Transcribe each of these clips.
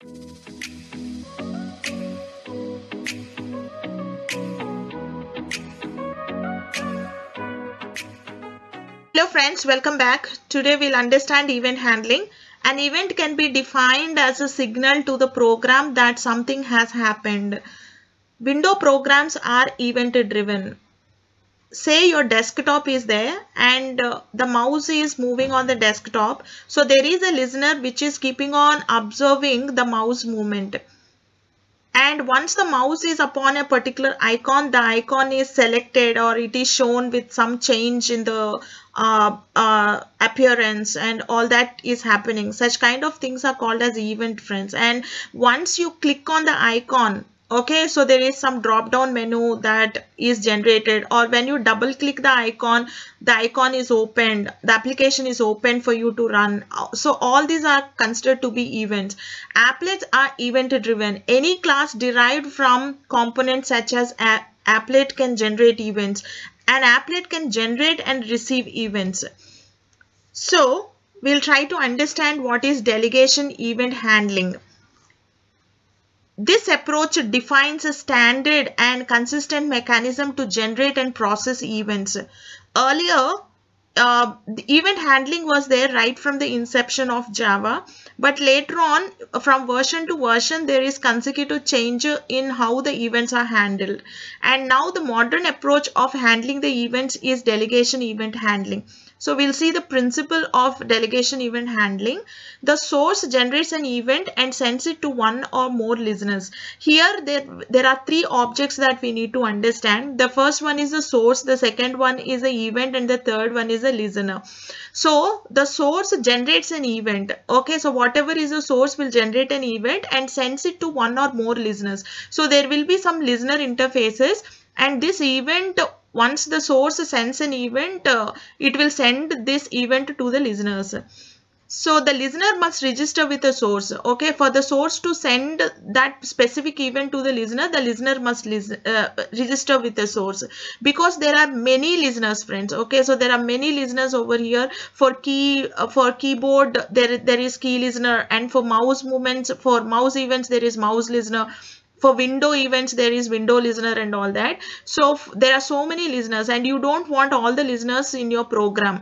Hello friends, welcome back. Today we'll understand event handling. An event can be defined as a signal to the program that something has happened. Window programs are event driven. Say your desktop is there and the mouse is moving on the desktop. So there is a listener which is keeping on observing the mouse movement. And once the mouse is upon a particular icon, the icon is selected or it is shown with some change in the appearance and all that is happening. Such kind of things are called as event, friends. And once you click on the icon, okay, so there is some drop down menu that is generated, or when you double click the icon is opened, the application is open for you to run. So all these are considered to be events. Applets are event driven. Any class derived from components such as applet can generate events. An applet can generate and receive events. So we'll try to understand what is delegation event handling. This approach defines a standard and consistent mechanism to generate and process events. Earlier, the event handling was there right from the inception of Java, but later on, from version to version, there is consecutive change in how the events are handled. And now the modern approach of handling the events is delegation event handling. So we'll see the principle of delegation event handling. The source generates an event and sends it to one or more listeners. Here there are three objects that we need to understand. The first one is the source, the second one is the event, and the third one is a listener. So the source generates an event. Okay, so whatever is the source will generate an event and sends it to one or more listeners. So there will be some listener interfaces, and this event, once the source sends an event, it will send this event to the listeners. So the listener must register with the source. Okay, for the source to send that specific event to the listener must register with the source, because there are many listeners, friends. Okay, so there are many listeners over here. For keyboard there is key listener, and for mouse movements, for mouse events there is mouse listener. For window events there is window listener and all that. So there are so many listeners, and you don't want all the listeners in your program.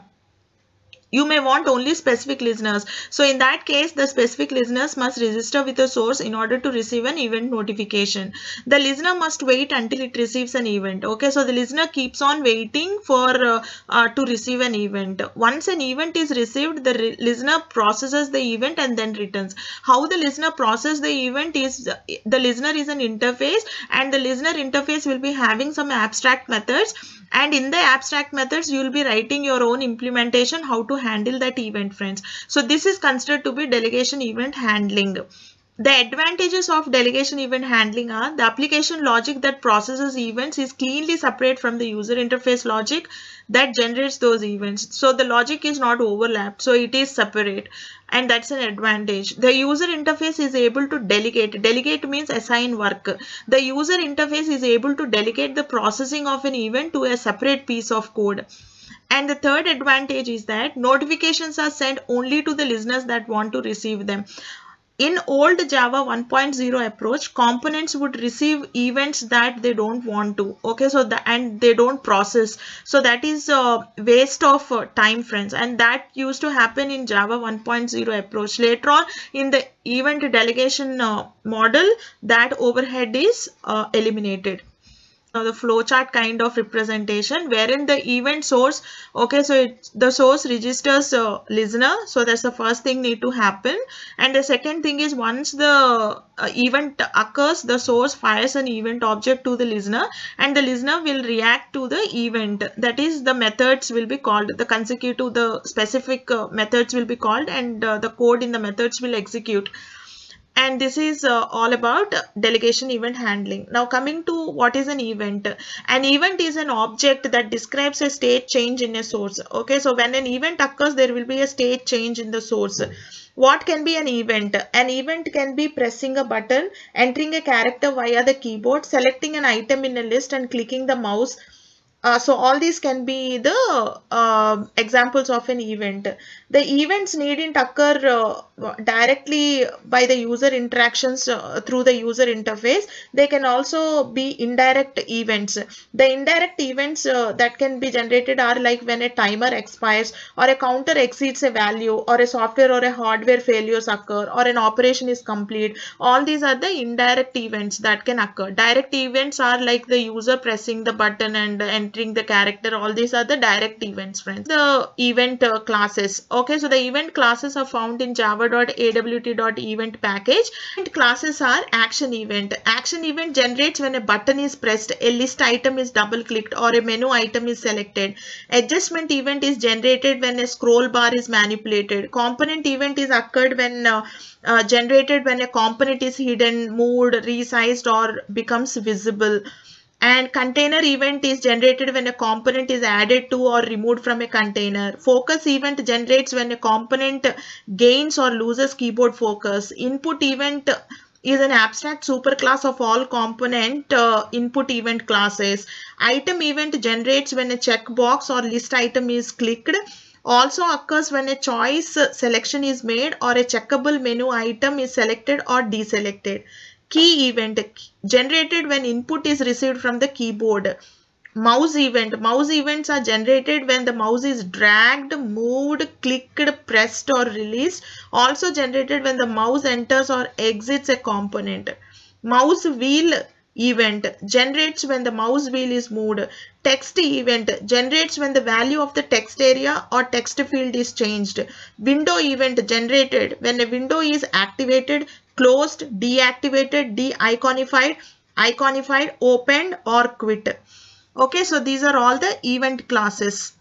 You may want only specific listeners. So in that case, the specific listeners must register with the source in order to receive an event notification. The listener must wait until it receives an event. Okay, so the listener keeps on waiting for to receive an event. Once an event is received, the listener processes the event and then returns. How the listener processes the event is, the listener is an interface, and the listener interface will be having some abstract methods. And in the abstract methods, you will be writing your own implementation, how to handle that event, friends. So this is considered to be delegation event handling. The advantages of delegation event handling are: the application logic that processes events is cleanly separate from the user interface logic that generates those events. So the logic is not overlapped, so it is separate, and that's an advantage. The user interface is able to delegate. Delegate means assign work. The user interface is able to delegate the processing of an event to a separate piece of code. And the third advantage is that notifications are sent only to the listeners that want to receive them. In old Java 1.0 approach, components would receive events that they don't want to. Okay, so and they don't process. So that is a waste of time, friends. And that used to happen in Java 1.0 approach. Later on, in the event delegation model, that overhead is eliminated. The flowchart kind of representation, wherein the event source, okay, so the source registers listener. So that's the first thing need to happen. And the second thing is, once the event occurs, the source fires an event object to the listener, and the listener will react to the event. That is, the methods will be called, the consecutive, the specific methods will be called, and the code in the methods will execute. And this is all about delegation event handling. Now coming to what is an event. An event is an object that describes a state change in a source. Okay, so when an event occurs, there will be a state change in the source. What can be an event? An event can be pressing a button, entering a character via the keyboard, selecting an item in a list and clicking the mouse So all these can be the examples of an event. The events needn't occur directly by the user interactions through the user interface. They can also be indirect events. The indirect events that can be generated are like when a timer expires, or a counter exceeds a value, or a software or a hardware failures occur, or an operation is complete. All these are the indirect events that can occur. Direct events are like the user pressing the button and entering the character. All these are the direct events, friends. The event classes. Okay, so the event classes are found in java.awt.event package. Event classes are action event. Action event generates when a button is pressed, a list item is double clicked, or a menu item is selected. Adjustment event is generated when a scroll bar is manipulated. Component event is occurred when generated when a component is hidden, moved, resized, or becomes visible. And container event is generated when a component is added to or removed from a container. Focus event generates when a component gains or loses keyboard focus. Input event is an abstract superclass of all component input event classes. Item event generates when a checkbox or list item is clicked. Also occurs when a choice selection is made or a checkable menu item is selected or deselected. Key event generated when input is received from the keyboard. Mouse event. Mouse events are generated when the mouse is dragged, moved, clicked, pressed, or released. Also generated when the mouse enters or exits a component. Mouse wheel event generates when the mouse wheel is moved. Text event generates when the value of the text area or text field is changed. Window event generated when a window is activated, closed, deactivated, de-iconified, iconified, opened, or quit. Okay, so these are all the event classes.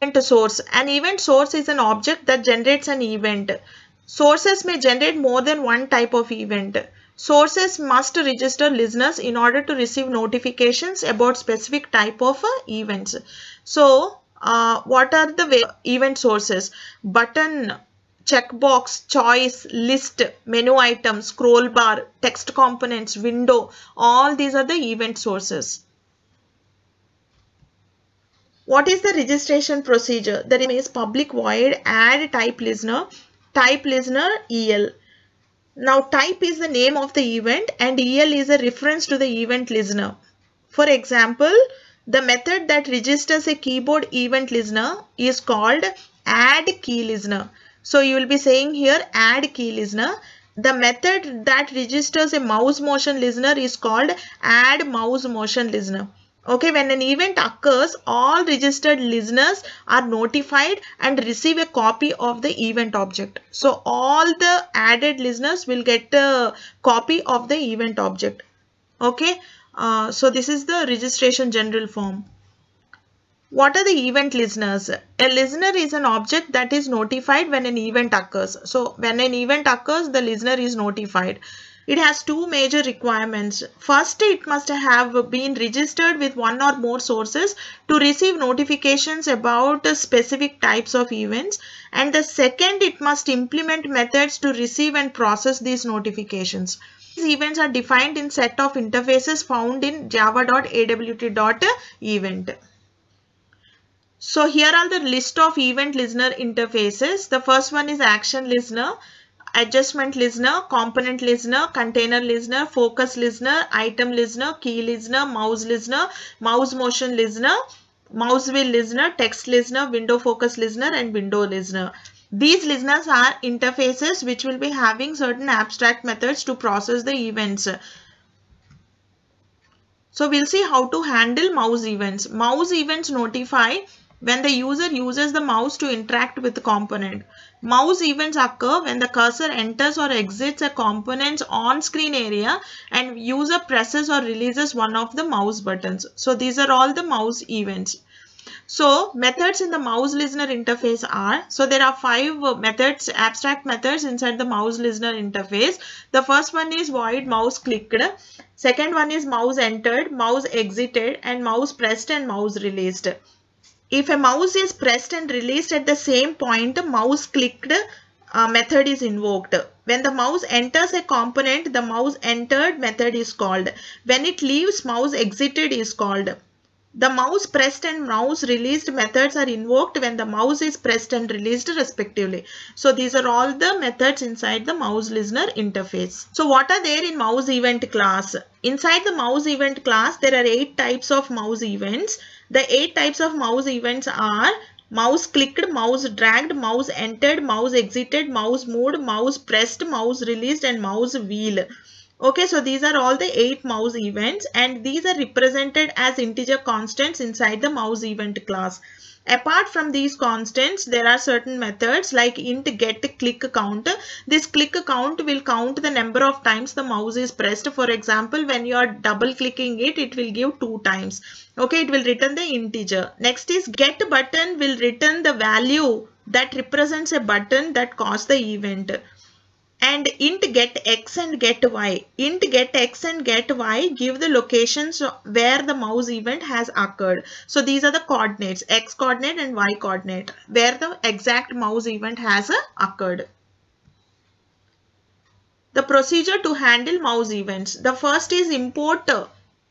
Event source. An event source is an object that generates an event. Sources may generate more than one type of event. Sources must register listeners in order to receive notifications about specific type of events. So, what are the event sources? Button, checkbox, choice, list, menu item, scroll bar, text components, window. All these are the event sources. What is the registration procedure? The name is public void add type listener EL. Now type is the name of the event and EL is a reference to the event listener. For example, the method that registers a keyboard event listener is called add key listener. So you will be saying here add key listener. The method that registers a mouse motion listener is called add mouse motion listener. Okay, when an event occurs, all registered listeners are notified and receive a copy of the event object. So all the added listeners will get a copy of the event object. Okay, so this is the registration general form. What are the event listeners? A listener is an object that is notified when an event occurs. So when an event occurs, the listener is notified. It has two major requirements. First, it must have been registered with one or more sources to receive notifications about specific types of events. And the second, it must implement methods to receive and process these notifications. These events are defined in set of interfaces found in java.awt.event. So here are the list of event listener interfaces. The first one is action listener, adjustment listener, component listener, container listener, focus listener, item listener, key listener, mouse motion listener, mouse wheel listener, text listener, window focus listener, and window listener. These listeners are interfaces which will be having certain abstract methods to process the events. So we'll see how to handle mouse events. Mouse events notify when the user uses the mouse to interact with the component. Mouse events occur when the cursor enters or exits a component's on-screen area and user presses or releases one of the mouse buttons. So these are all the mouse events. So methods in the mouse listener interface are, so there are 5 methods, abstract methods inside the mouse listener interface. The first one is void mouse clicked. Second one is mouse entered, mouse exited, and mouse pressed and mouse released. If a mouse is pressed and released at the same point, mouse clicked method is invoked. When the mouse enters a component, the mouse entered method is called. When it leaves, mouse exited is called. The mouse pressed and mouse released methods are invoked when the mouse is pressed and released respectively. So these are all the methods inside the mouse listener interface. So what are there in mouse event class? Inside the mouse event class, there are 8 types of mouse events. The 8 types of mouse events are mouse clicked, mouse dragged, mouse entered, mouse exited, mouse moved, mouse pressed, mouse released, and mouse wheel. Okay, so these are all the 8 mouse events, and these are represented as integer constants inside the mouse event class. Apart from these constants, there are certain methods like int get click count. This click count will count the number of times the mouse is pressed. For example, when you are double clicking it, it will give 2 times. Okay, it will return the integer. Next is get button will return the value that represents a button that caused the event. And int get x and get y. Int get x and get y give the locations where the mouse event has occurred. So these are the coordinates, x coordinate and y coordinate, where the exact mouse event has occurred. The procedure to handle mouse events. The first is import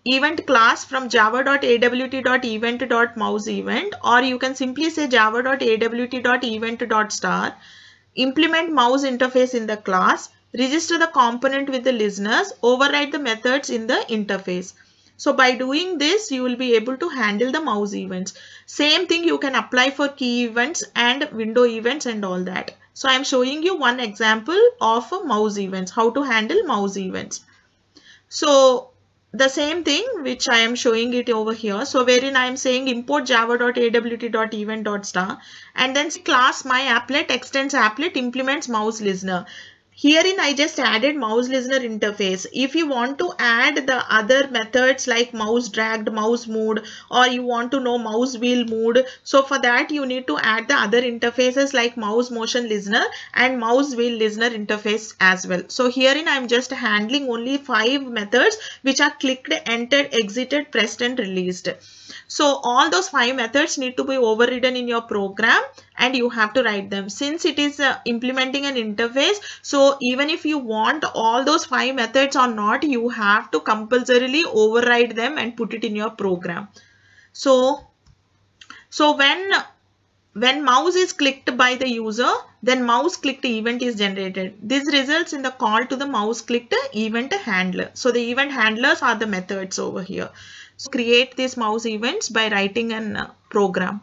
event class from java.awt.event.mouseEvent, or you can simply say java.awt.event.star. Implement mouse interface in the class, register the component with the listeners, override the methods in the interface. So by doing this, you will be able to handle the mouse events. Same thing you can apply for key events and window events and all that. So I am showing you one example of mouse events, how to handle mouse events. So the same thing which I am showing it over here. So wherein I am saying import java.awt.event.star and then class myApplet extends applet implements mouse listener. Herein I just added mouse listener interface. If you want to add the other methods like mouse dragged, mouse moved, or you want to know mouse wheel moved, so for that you need to add the other interfaces like mouse motion listener and mouse wheel listener interface as well. So herein I am just handling only 5 methods which are clicked, entered, exited, pressed and released. So all those 5 methods need to be overridden in your program and you have to write them. Since it is implementing an interface, so even if you want all those 5 methods or not, you have to compulsorily override them and put it in your program. So when mouse is clicked by the user, then mouse clicked event is generated. This results in the call to the mouse clicked event handler. So the event handlers are the methods over here. So create these mouse events by writing an program.